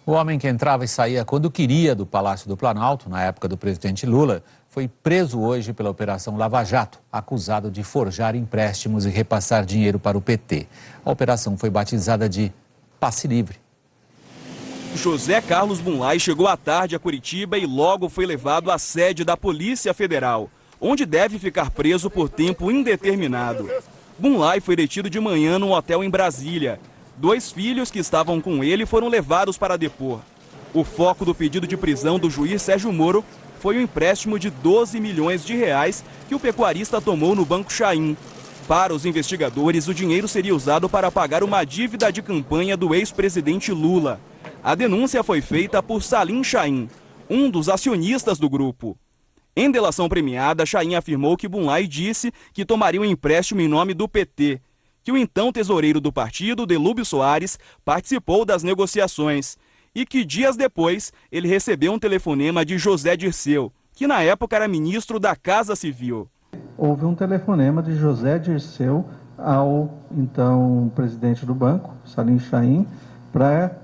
O homem que entrava e saía quando queria do Palácio do Planalto, na época do presidente Lula, foi preso hoje pela Operação Lava Jato, acusado de forjar empréstimos e repassar dinheiro para o PT. A operação foi batizada de Passe Livre. José Carlos Bunlai chegou à tarde a Curitiba e logo foi levado à sede da Polícia Federal, onde deve ficar preso por tempo indeterminado. Bunlai foi detido de manhã num hotel em Brasília. 2 filhos que estavam com ele foram levados para depor. O foco do pedido de prisão do juiz Sérgio Moro foi o empréstimo de 12 milhões de reais que o pecuarista tomou no Banco Chaim. Para os investigadores, o dinheiro seria usado para pagar uma dívida de campanha do ex-presidente Lula. A denúncia foi feita por Salim Chaim, um dos acionistas do grupo. Em delação premiada, Chaim afirmou que Bunlai disse que tomaria um empréstimo em nome do PT, que o então tesoureiro do partido, Delúbio Soares, participou das negociações e que dias depois ele recebeu um telefonema de José Dirceu, que na época era ministro da Casa Civil. Houve um telefonema de José Dirceu ao então presidente do banco, Salim Chaim, para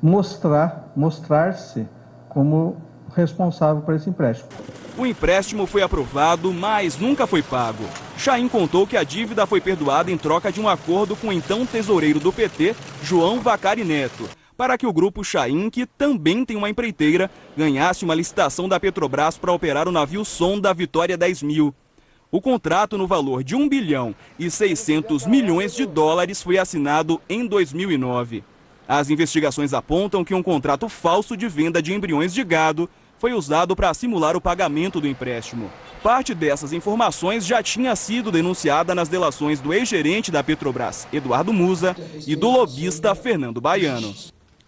mostrar-se como responsável por esse empréstimo. O empréstimo foi aprovado, mas nunca foi pago. Chaim contou que a dívida foi perdoada em troca de um acordo com o então tesoureiro do PT, João Vacari Neto, para que o grupo Chaim, que também tem uma empreiteira, ganhasse uma licitação da Petrobras para operar o navio sonda Vitória 10.000. O contrato no valor de 1 bilhão e 600 milhões de dólares foi assinado em 2009. As investigações apontam que um contrato falso de venda de embriões de gado foi usado para simular o pagamento do empréstimo. Parte dessas informações já tinha sido denunciada nas delações do ex-gerente da Petrobras, Eduardo Musa, e do lobista Fernando Baiano.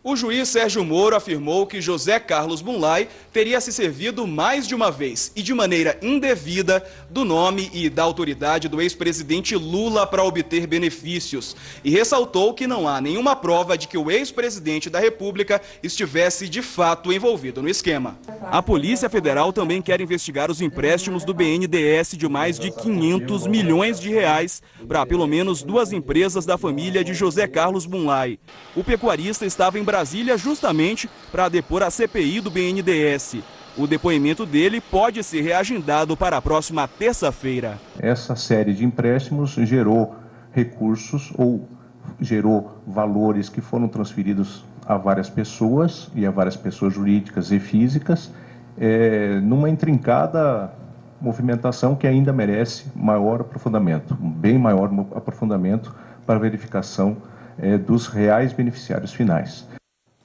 O juiz Sérgio Moro afirmou que José Carlos Bunlai teria se servido mais de uma vez e de maneira indevida do nome e da autoridade do ex-presidente Lula para obter benefícios e ressaltou que não há nenhuma prova de que o ex-presidente da República estivesse de fato envolvido no esquema. A Polícia Federal também quer investigar os empréstimos do BNDES de mais de 500 milhões de reais para pelo menos 2 empresas da família de José Carlos Bunlai. O pecuarista estava em Brasília justamente para depor a CPI do BNDES. O depoimento dele pode ser reagendado para a próxima terça-feira. Essa série de empréstimos gerou recursos ou gerou valores que foram transferidos a várias pessoas e a várias pessoas jurídicas e físicas, numa intrincada movimentação que ainda merece maior aprofundamento, um bem maior aprofundamento para verificação dos reais beneficiários finais.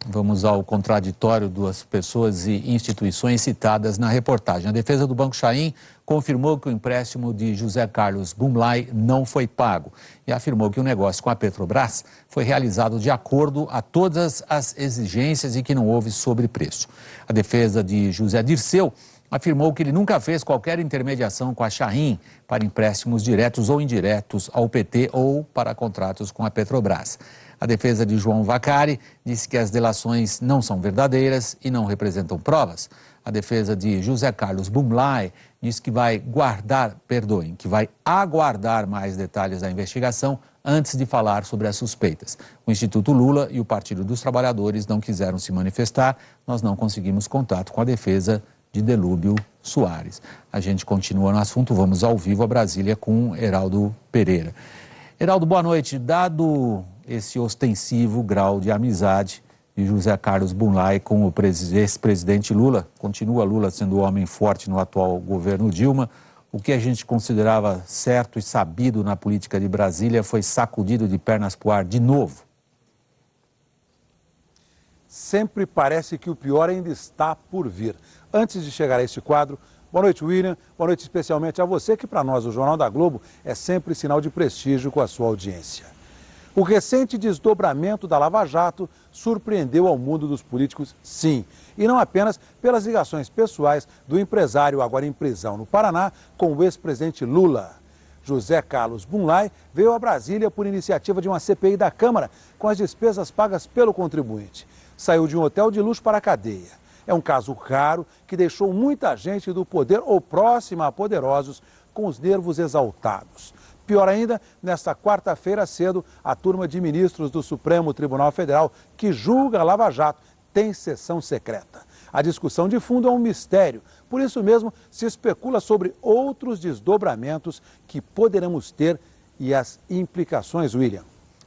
Vamos ao contraditório das pessoas e instituições citadas na reportagem. A defesa do Banco Chaim confirmou que o empréstimo de José Carlos Bunlai não foi pago e afirmou que o negócio com a Petrobras foi realizado de acordo a todas as exigências e que não houve sobrepreço. A defesa de José Dirceu afirmou que ele nunca fez qualquer intermediação com a Chaim para empréstimos diretos ou indiretos ao PT ou para contratos com a Petrobras. A defesa de João Vacari disse que as delações não são verdadeiras e não representam provas. A defesa de José Carlos Bunlai disse que vai aguardar mais detalhes da investigação antes de falar sobre as suspeitas. O Instituto Lula e o Partido dos Trabalhadores não quiseram se manifestar. Nós não conseguimos contato com a defesa de Delúbio Soares. A gente continua no assunto, vamos ao vivo a Brasília com Heraldo Pereira. Heraldo, boa noite. Dado esse ostensivo grau de amizade de José Carlos Bunlai com o ex-presidente Lula, continua Lula sendo o homem forte no atual governo Dilma, o que a gente considerava certo e sabido na política de Brasília foi sacudido de pernas pro ar de novo. Sempre parece que o pior ainda está por vir. Antes de chegar a este quadro, boa noite, William. Boa noite especialmente a você, que para nós, o Jornal da Globo, é sempre sinal de prestígio com a sua audiência. O recente desdobramento da Lava Jato surpreendeu ao mundo dos políticos, sim. E não apenas pelas ligações pessoais do empresário agora em prisão no Paraná com o ex-presidente Lula. José Carlos Bunlai veio a Brasília por iniciativa de uma CPI da Câmara com as despesas pagas pelo contribuinte. Saiu de um hotel de luxo para a cadeia. É um caso raro que deixou muita gente do poder ou próxima a poderosos com os nervos exaltados. Pior ainda, nesta quarta-feira cedo, a turma de ministros do Supremo Tribunal Federal, que julga a Lava Jato, tem sessão secreta. A discussão de fundo é um mistério. Por isso mesmo, se especula sobre outros desdobramentos que poderemos ter e as implicações, William.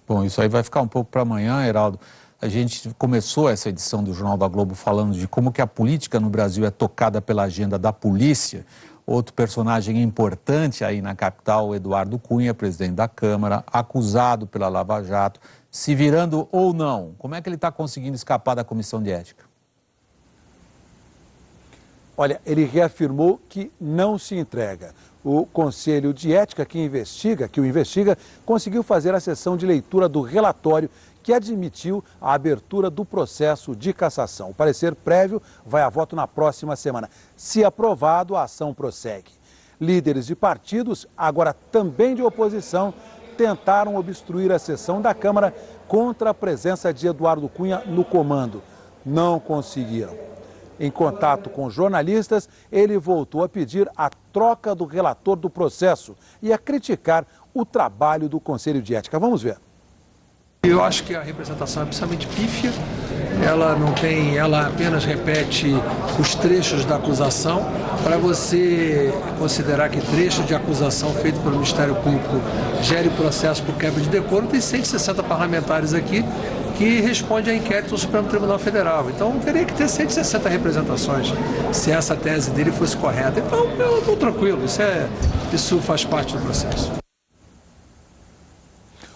Bom, isso aí vai ficar um pouco para amanhã, Heraldo. A gente começou essa edição do Jornal da Globo falando de como que a política no Brasil é tocada pela agenda da polícia. Outro personagem importante aí na capital, Eduardo Cunha, presidente da Câmara, acusado pela Lava Jato, se virando ou não. Como é que ele está conseguindo escapar da comissão de ética? Olha, ele reafirmou que não se entrega. O Conselho de Ética que o investiga, conseguiu fazer a sessão de leitura do relatório que admitiu a abertura do processo de cassação. O parecer prévio vai a voto na próxima semana. Se aprovado, a ação prossegue. Líderes de partidos, agora também de oposição, tentaram obstruir a sessão da Câmara contra a presença de Eduardo Cunha no comando. Não conseguiram. Em contato com jornalistas, ele voltou a pedir a troca do relator do processo e a criticar o trabalho do Conselho de Ética. Vamos ver. Eu acho que a representação é absolutamente pífia, ela apenas repete os trechos da acusação. Para você considerar que trecho de acusação feito pelo Ministério Público gere processo por quebra de decoro, tem 160 parlamentares aqui que respondem a inquérito do Supremo Tribunal Federal. Então teria que ter 160 representações se essa tese dele fosse correta. Então eu estou tranquilo, isso faz parte do processo.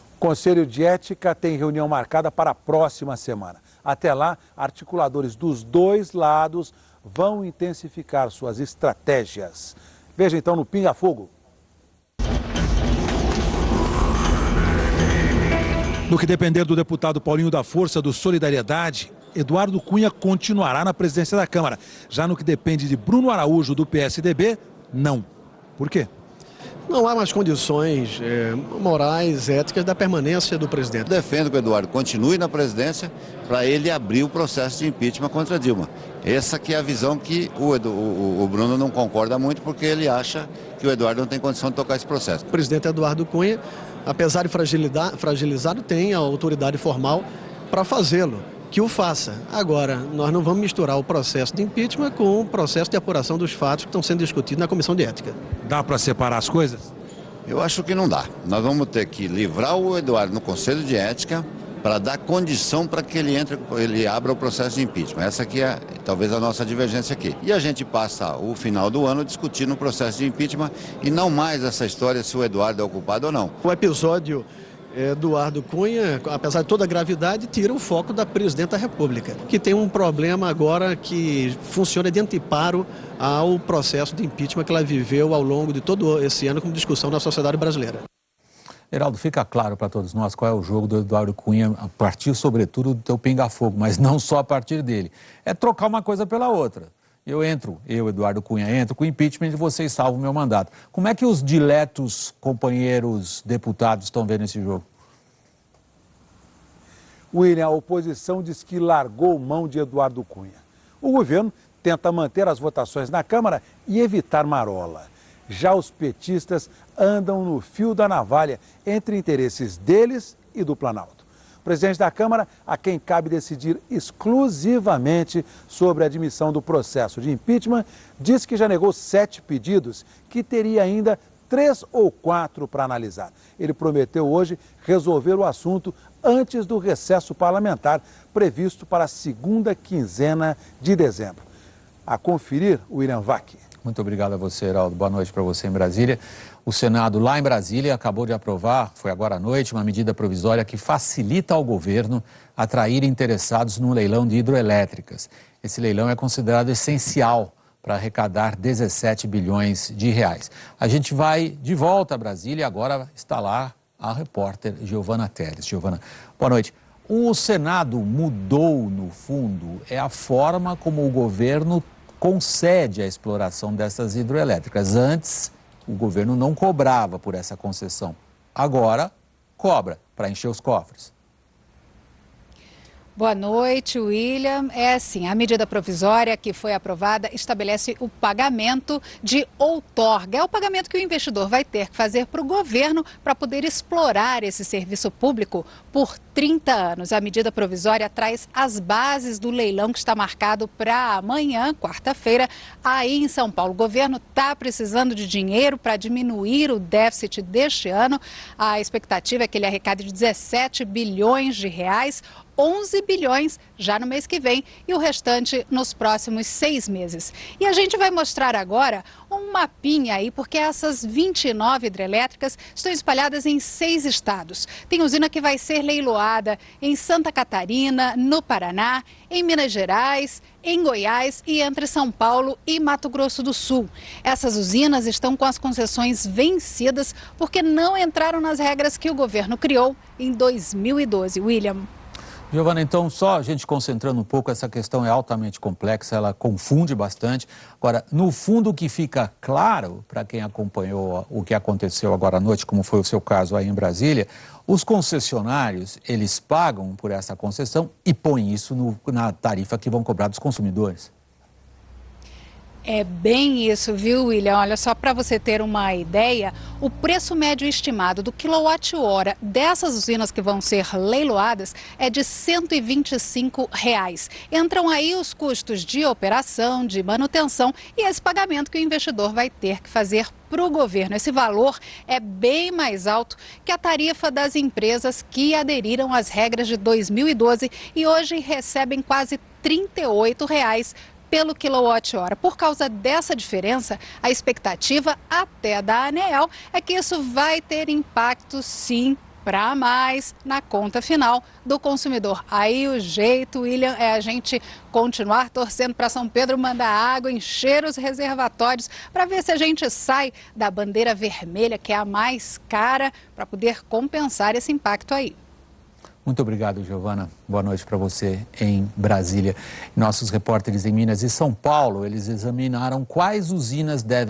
O Conselho de Ética tem reunião marcada para a próxima semana. Até lá, articuladores dos dois lados vão intensificar suas estratégias. Veja então no Pinga Fogo. No que depender do deputado Paulinho da Força do Solidariedade, Eduardo Cunha continuará na presidência da Câmara. Já no que depende de Bruno Araújo do PSDB, não. Por quê? Não há mais condições morais, éticas da permanência do presidente. Defendo que o Eduardo continue na presidência para ele abrir o processo de impeachment contra Dilma. Essa que é a visão que o Bruno não concorda muito, porque ele acha que o Eduardo não tem condição de tocar esse processo. O presidente Eduardo Cunha, apesar de fragilizado, tem a autoridade formal para fazê-lo. Que o faça. Agora, nós não vamos misturar o processo de impeachment com o processo de apuração dos fatos que estão sendo discutidos na Comissão de Ética. Dá para separar as coisas? Eu acho que não dá. Nós vamos ter que livrar o Eduardo no Conselho de Ética para dar condição para que ele abra o processo de impeachment. Essa aqui é talvez a nossa divergência aqui. E a gente passa o final do ano discutindo o processo de impeachment e não mais essa história se o Eduardo é o culpado ou não. O episódio Eduardo Cunha, apesar de toda a gravidade, tira o foco da presidente da República, que tem um problema agora que funciona de anteparo ao processo de impeachment que ela viveu ao longo de todo esse ano como discussão na sociedade brasileira. Heraldo, fica claro para todos nós qual é o jogo do Eduardo Cunha, a partir, sobretudo, do teu pinga-fogo, mas não só a partir dele. É trocar uma coisa pela outra. Eu, Eduardo Cunha, entro com o impeachment e vocês salvam o meu mandato. Como é que os diletos companheiros deputados estão vendo esse jogo? William, a oposição diz que largou mão de Eduardo Cunha. O governo tenta manter as votações na Câmara e evitar marola. Já os petistas andam no fio da navalha entre interesses deles e do Planalto. O presidente da Câmara, a quem cabe decidir exclusivamente sobre a admissão do processo de impeachment, disse que já negou 7 pedidos, que teria ainda 3 ou 4 para analisar. Ele prometeu hoje resolver o assunto antes do recesso parlamentar previsto para a segunda quinzena de dezembro. A conferir, William Vac. Muito obrigado a você, Heraldo. Boa noite para você em Brasília. O Senado, lá em Brasília, acabou de aprovar, foi agora à noite, uma medida provisória que facilita ao governo atrair interessados no leilão de hidroelétricas. Esse leilão é considerado essencial para arrecadar 17 bilhões de reais. A gente vai de volta a Brasília e agora está lá a repórter Giovana Teles. Giovana, boa noite. O Senado mudou, no fundo, a forma como o governo concede a exploração dessas hidroelétricas. Antes, o governo não cobrava por essa concessão. Agora, cobra para encher os cofres. Boa noite, William. É assim, a medida provisória que foi aprovada estabelece o pagamento de outorga. É o pagamento que o investidor vai ter que fazer para o governo para poder explorar esse serviço público por 30 anos. A medida provisória traz as bases do leilão que está marcado para amanhã, quarta-feira, aí em São Paulo. O governo está precisando de dinheiro para diminuir o déficit deste ano. A expectativa é que ele arrecade 17 bilhões de reais, 11 bilhões já no mês que vem e o restante nos próximos 6 meses. E a gente vai mostrar agora um mapinha aí, porque essas 29 hidrelétricas estão espalhadas em 6 estados. Tem usina que vai ser leiloada em Santa Catarina, no Paraná, em Minas Gerais, em Goiás e entre São Paulo e Mato Grosso do Sul. Essas usinas estão com as concessões vencidas porque não entraram nas regras que o governo criou em 2012. William. Giovana, então, só a gente concentrando um pouco, essa questão é altamente complexa, ela confunde bastante. Agora, no fundo, o que fica claro para quem acompanhou o que aconteceu agora à noite, como foi o seu caso aí em Brasília, os concessionários, eles pagam por essa concessão e põem isso na tarifa que vão cobrar dos consumidores. É bem isso, viu, William? Olha, só para você ter uma ideia, o preço médio estimado do quilowatt-hora dessas usinas que vão ser leiloadas é de R$ 125. Entram aí os custos de operação, de manutenção e esse pagamento que o investidor vai ter que fazer para o governo. Esse valor é bem mais alto que a tarifa das empresas que aderiram às regras de 2012 e hoje recebem quase R$ 38 pelo quilowatt-hora. Por causa dessa diferença, a expectativa até da ANEEL é que isso vai ter impacto, sim, para mais na conta final do consumidor. Aí o jeito, William, é a gente continuar torcendo para São Pedro mandar água, encher os reservatórios para ver se a gente sai da bandeira vermelha, que é a mais cara, para poder compensar esse impacto aí. Muito obrigado, Giovana. Boa noite para você em Brasília. Nossos repórteres em Minas e São Paulo, eles examinaram quais usinas devem